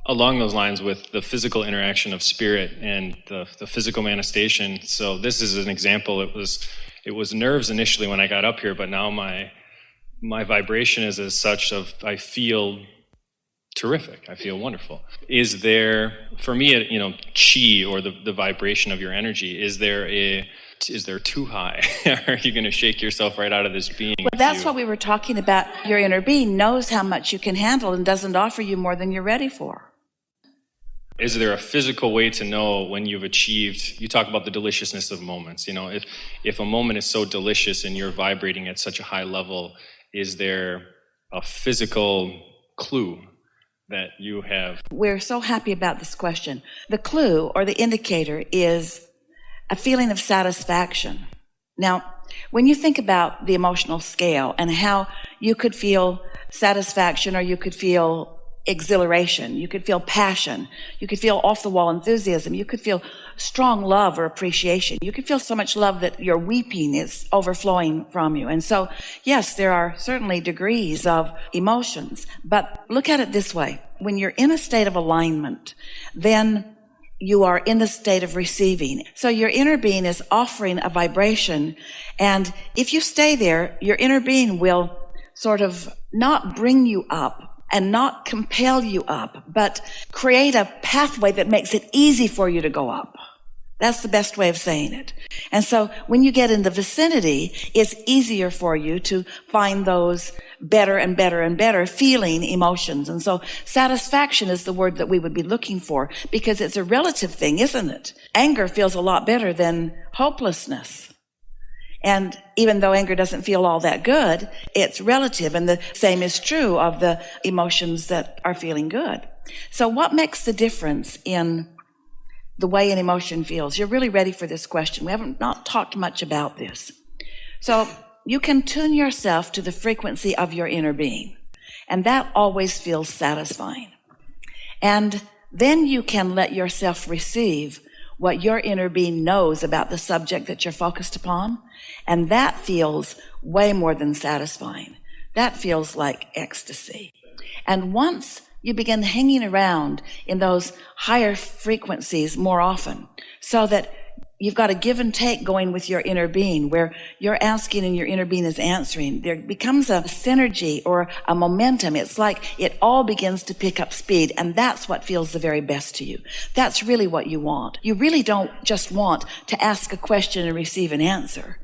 along those lines with the physical interaction of spirit and the physical manifestation. So this is an example. It was nerves initially when I got up here, but now my vibration is as such of I feel terrific. I feel wonderful. Is there, for me, chi, or the vibration of your energy, is there too high? Are you going to shake yourself right out of this being? Well, that's what we were talking about. Your inner being knows how much you can handle and doesn't offer you more than you're ready for. Is there a physical way to know when you've achieved? You talk about the deliciousness of moments. If a moment is so delicious and you're vibrating at such a high level, is there a physical clue that you have? We're so happy about this question. The clue or the indicator is a feeling of satisfaction. Now, when you think about the emotional scale and how you could feel satisfaction, or you could feel exhilaration, you could feel passion, you could feel off-the-wall enthusiasm, you could feel strong love or appreciation, you could feel so much love that your weeping is overflowing from you. And so, yes, there are certainly degrees of emotions, but look at it this way. When you're in a state of alignment, then you are in the state of receiving. So your inner being is offering a vibration, and if you stay there, your inner being will sort of not bring you up and not compel you up, but create a pathway that makes it easy for you to go up. That's the best way of saying it. And so when you get in the vicinity, it's easier for you to find those better and better and better feeling emotions. And so satisfaction is the word that we would be looking for, because it's a relative thing, isn't it? Anger feels a lot better than hopelessness. And even though anger doesn't feel all that good, it's relative. And the same is true of the emotions that are feeling good. So what makes the difference in the way an emotion feels? You're really ready for this question. We haven't not talked much about this. So you can tune yourself to the frequency of your inner being, and that always feels satisfying. And then you can let yourself receive what your inner being knows about the subject that you're focused upon, and that feels way more than satisfying. That feels like ecstasy. And once you begin hanging around in those higher frequencies more often, so that you've got a give and take going with your inner being, where you're asking and your inner being is answering, there becomes a synergy or a momentum. It's like it all begins to pick up speed, and that's what feels the very best to you. That's really what you want. You really don't just want to ask a question and receive an answer,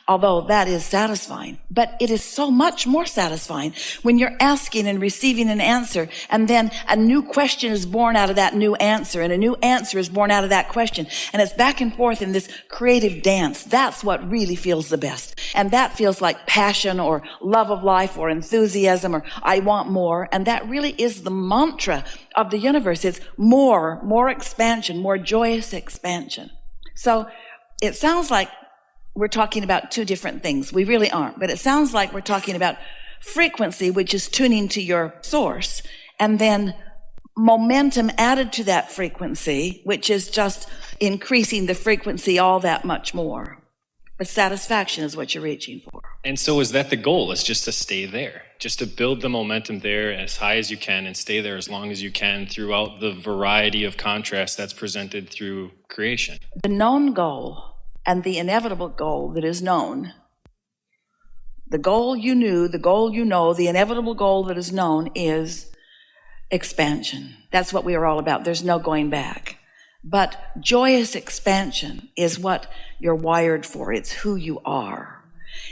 although that is satisfying. But it is so much more satisfying when you're asking and receiving an answer, and then a new question is born out of that new answer, and a new answer is born out of that question. And it's back and forth in this creative dance. That's what really feels the best. And that feels like passion or love of life or enthusiasm or I want more. And that really is the mantra of the universe. It's more expansion, more joyous expansion. So it sounds like we're talking about two different things. We really aren't, but it sounds like we're talking about frequency, which is tuning to your source, and then momentum added to that frequency, which is just increasing the frequency all that much more. But satisfaction is what you're reaching for. And so is that the goal? Is just to stay there, just to build the momentum there as high as you can and stay there as long as you can throughout the variety of contrast that's presented through creation? The known goal and the inevitable goal that is known, the goal you knew, the goal you know, the inevitable goal that is known is expansion. That's what we are all about. There's no going back. But joyous expansion is what you're wired for. It's who you are.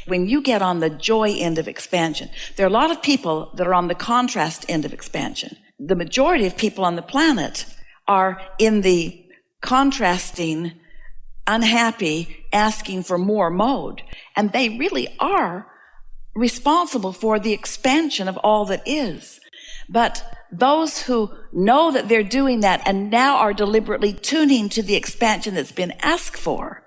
When you get on the joy end of expansion, there are a lot of people that are on the contrast end of expansion. The majority of people on the planet are in the contrasting, unhappy, asking for more mode. And they really are responsible for the expansion of all that is. But those who know that they're doing that and now are deliberately tuning to the expansion that's been asked for,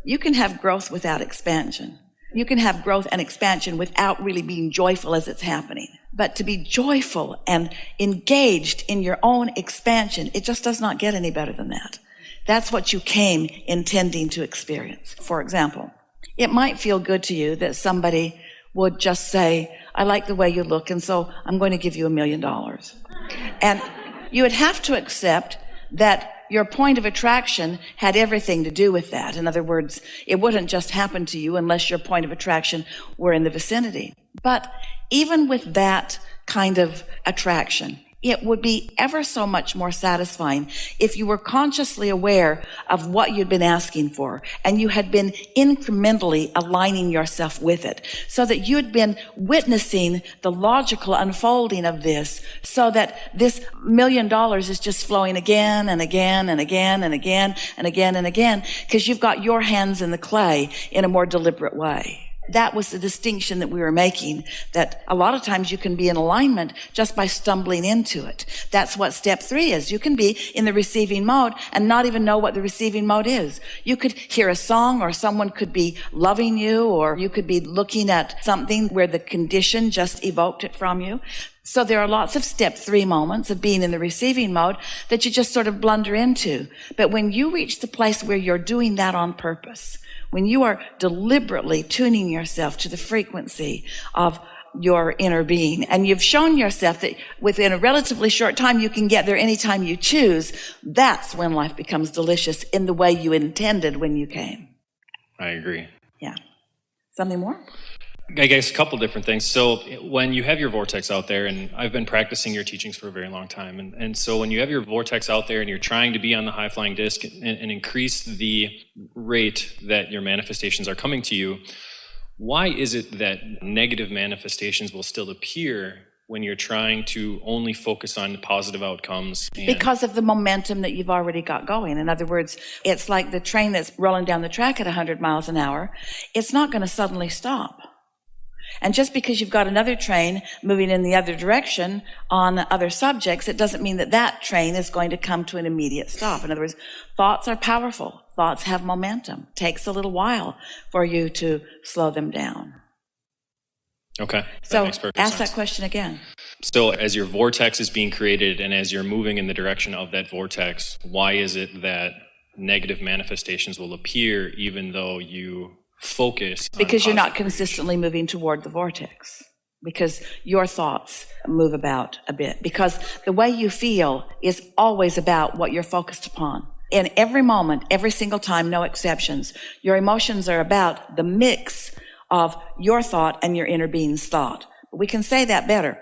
you can have growth without expansion. You can have growth and expansion without really being joyful as it's happening. But to be joyful and engaged in your own expansion, it just does not get any better than that. That's what you came intending to experience. For example, it might feel good to you that somebody would just say, I like the way you look, and so I'm going to give you $1 million. And you would have to accept that your point of attraction had everything to do with that. In other words, it wouldn't just happen to you unless your point of attraction were in the vicinity. But even with that kind of attraction, it would be ever so much more satisfying if you were consciously aware of what you'd been asking for and you had been incrementally aligning yourself with it, so that you'd been witnessing the logical unfolding of this, so that this $1 million is just flowing again and again and again and again and again and again, because you've got your hands in the clay in a more deliberate way. That was the distinction that we were making, that a lot of times you can be in alignment just by stumbling into it. That's what step 3 is. You can be in the receiving mode and not even know what the receiving mode is. You could hear a song, or someone could be loving you, or you could be looking at something where the condition just evoked it from you. So there are lots of step 3 moments of being in the receiving mode that you just sort of blunder into. But when you reach the place where you're doing that on purpose, when you are deliberately tuning yourself to the frequency of your inner being, and you've shown yourself that within a relatively short time you can get there anytime you choose, that's when life becomes delicious in the way you intended when you came. I agree. Yeah. Something more? I guess a couple different things. So when you have your vortex out there, and I've been practicing your teachings for a very long time, and so when you have your vortex out there and you're trying to be on the high-flying disc and increase the rate that your manifestations are coming to you, why is it that negative manifestations will still appear when you're trying to only focus on positive outcomes? Because of the momentum that you've already got going. In other words, it's like the train that's rolling down the track at 100 miles an hour. It's not going to suddenly stop. And just because you've got another train moving in the other direction on other subjects, it doesn't mean that that train is going to come to an immediate stop. In other words, thoughts are powerful. Thoughts have momentum. It takes a little while for you to slow them down. Okay. So makes perfect ask sense. that question again. So as your vortex is being created and as you're moving in the direction of that vortex, why is it that negative manifestations will appear even though you focus on Because you're not positive consistently moving toward the vortex. Because your thoughts move about a bit. Because the way you feel is always about what you're focused upon. In every moment, every single time, no exceptions, your emotions are about the mix of your thought and your inner being's thought. But we can say that better.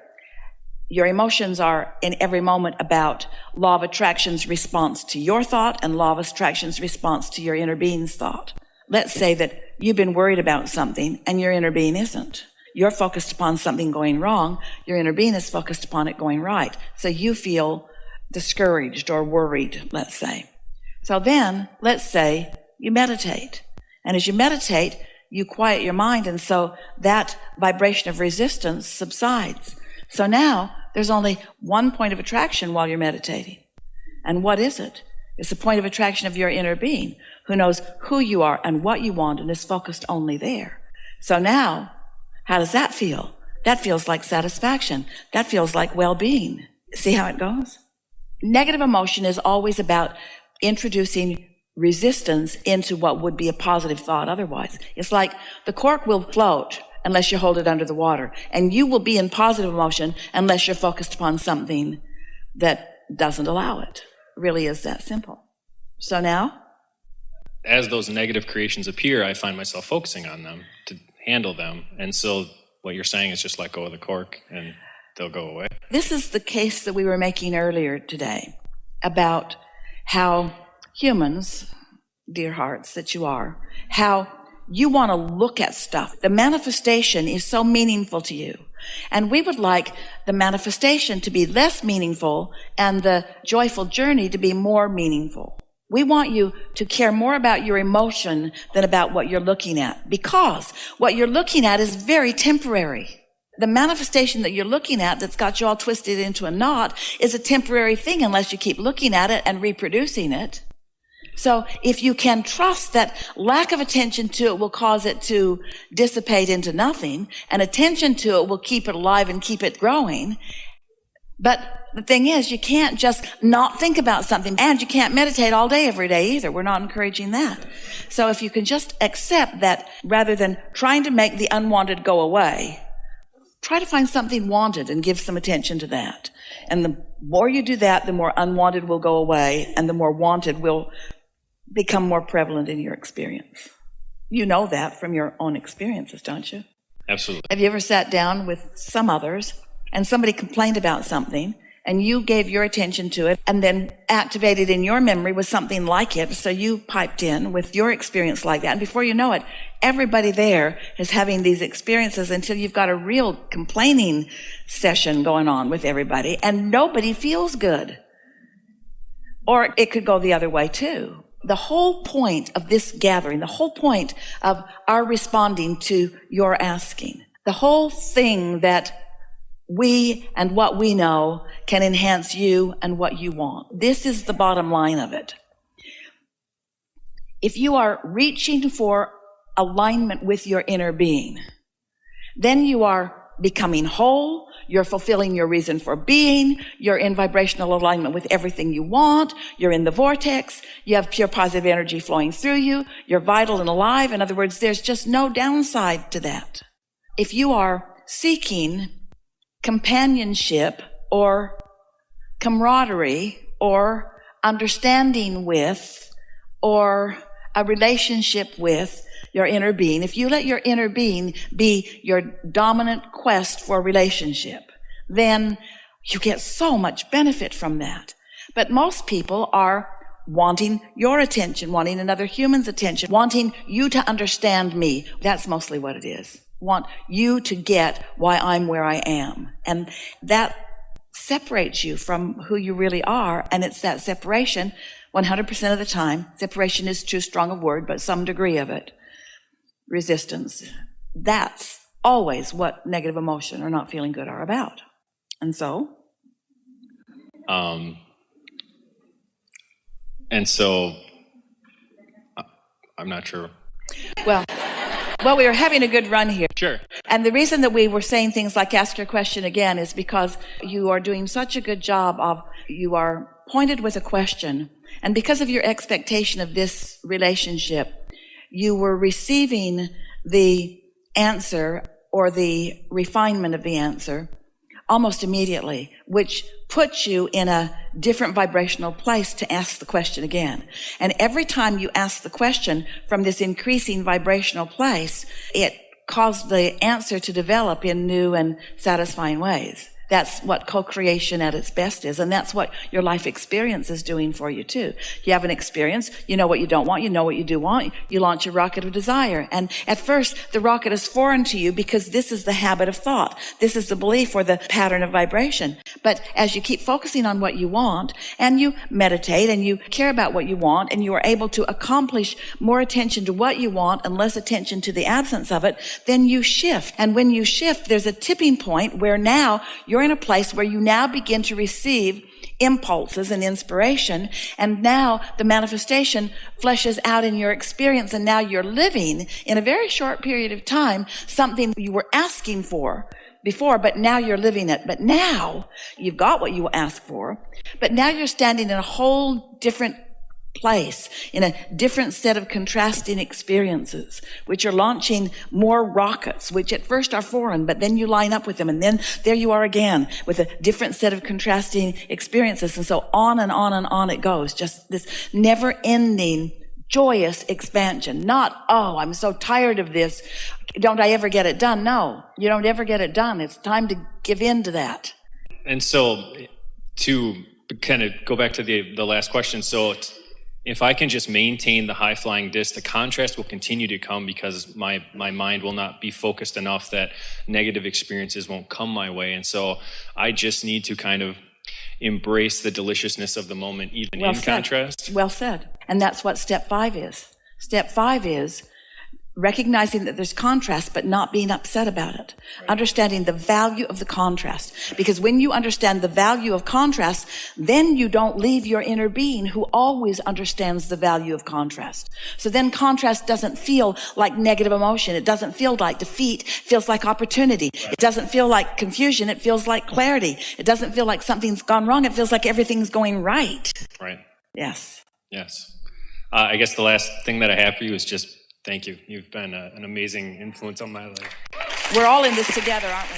Your emotions are in every moment about law of attraction's response to your thought and law of attraction's response to your inner being's thought. Let's say that you've been worried about something and your inner being isn't. You're focused upon something going wrong. Your inner being is focused upon it going right. So you feel discouraged or worried, let's say. So then, let's say you meditate. And as you meditate, you quiet your mind, and so that vibration of resistance subsides. So now there's only one point of attraction while you're meditating. And what is it? It's the point of attraction of your inner being, who knows who you are and what you want and is focused only there. So now, how does that feel? That feels like satisfaction. That feels like well-being. See how it goes? Negative emotion is always about introducing resistance into what would be a positive thought otherwise. It's like the cork will float unless you hold it under the water, and you will be in positive emotion unless you're focused upon something that doesn't allow it. It really is that simple. So now, as those negative creations appear, I find myself focusing on them to handle them. And so what you're saying is just let go of the cork and they'll go away. this is the case that we were making earlier today about how humans, dear hearts that you are, how you want to look at stuff. The manifestation is so meaningful to you. And we would like the manifestation to be less meaningful and the joyful journey to be more meaningful. We want you to care more about your emotion than about what you're looking at, because what you're looking at is very temporary. The manifestation that you're looking at that's got you all twisted into a knot is a temporary thing unless you keep looking at it and reproducing it. So if you can trust that lack of attention to it will cause it to dissipate into nothing, and attention to it will keep it alive and keep it growing. But the thing is, you can't just not think about something, and you can't meditate all day every day either. We're not encouraging that. So if you can just accept that rather than trying to make the unwanted go away, try to find something wanted and give some attention to that. And the more you do that, the more unwanted will go away, and the more wanted will become more prevalent in your experience. You know that from your own experiences, don't you? Absolutely. Have you ever sat down with some others and somebody complained about something and you gave your attention to it and then activated in your memory with something like it, so you piped in with your experience like that, and before you know it, everybody there is having these experiences until you've got a real complaining session going on with everybody and nobody feels good. Or it could go the other way too. The whole point of this gathering, the whole point of our responding to your asking, the whole thing that we and what we know can enhance you and what you want. This is the bottom line of it. If you are reaching for alignment with your inner being, then you are becoming whole, you're fulfilling your reason for being, you're in vibrational alignment with everything you want, you're in the vortex, you have pure positive energy flowing through you, you're vital and alive. In other words, there's just no downside to that. If you are seeking companionship or camaraderie or understanding with or a relationship with your inner being, if you let your inner being be your dominant quest for relationship, then you get so much benefit from that. But most people are wanting your attention, wanting another human's attention, wanting you to understand me. That's mostly what it is. Want you to get why I'm where I am. And that separates you from who you really are. And it's that separation, 100% of the time, separation is too strong a word, but some degree of it, resistance. That's always what negative emotion or not feeling good are about. And so? I'm not sure. Well, we were having a good run here. Sure. And the reason that we were saying things like ask your question again is because you are doing such a good job of, you are pointed with a question. And because of your expectation of this relationship, you were receiving the answer or the refinement of the answer almost immediately, which puts you in a different vibrational place to ask the question again. And every time you ask the question from this increasing vibrational place, it caused the answer to develop in new and satisfying ways. That's what co-creation at its best is, and that's what your life experience is doing for you too. You have an experience, you know what you don't want, you know what you do want, you launch your rocket of desire. And at first, the rocket is foreign to you because this is the habit of thought. This is the belief or the pattern of vibration. But as you keep focusing on what you want, and you meditate, and you care about what you want, and you are able to accomplish more attention to what you want and less attention to the absence of it, then you shift. And when you shift, there's a tipping point where now you're in a place where you now begin to receive impulses and inspiration, and now the manifestation fleshes out in your experience, and now you're living in a very short period of time something you were asking for before, but now you're living it. But now you've got what you asked for, but now you're standing in a whole different place, in a different set of contrasting experiences, which are launching more rockets, which at first are foreign, but then you line up with them, and then there you are again with a different set of contrasting experiences, and so on and on and on it goes. Just this never-ending, joyous expansion. Not, oh, I'm so tired of this. Don't I ever get it done? No, you don't ever get it done. It's time to give in to that. And so, to kind of go back to the last question, so if I can just maintain the high-flying disc, the contrast will continue to come because my mind will not be focused enough that negative experiences won't come my way. And so I just need to kind of embrace the deliciousness of the moment, even in contrast. Well said. And that's what step 5 is. Step 5 is recognizing that there's contrast, but not being upset about it. Right. Understanding the value of the contrast. Because when you understand the value of contrast, then you don't leave your inner being who always understands the value of contrast. So then contrast doesn't feel like negative emotion. It doesn't feel like defeat. It feels like opportunity. Right. It doesn't feel like confusion. It feels like clarity. It doesn't feel like something's gone wrong. It feels like everything's going right. Right. Yes. Yes. I guess the last thing that I have for you is just thank you. You've been an amazing influence on my life. We're all in this together, aren't we?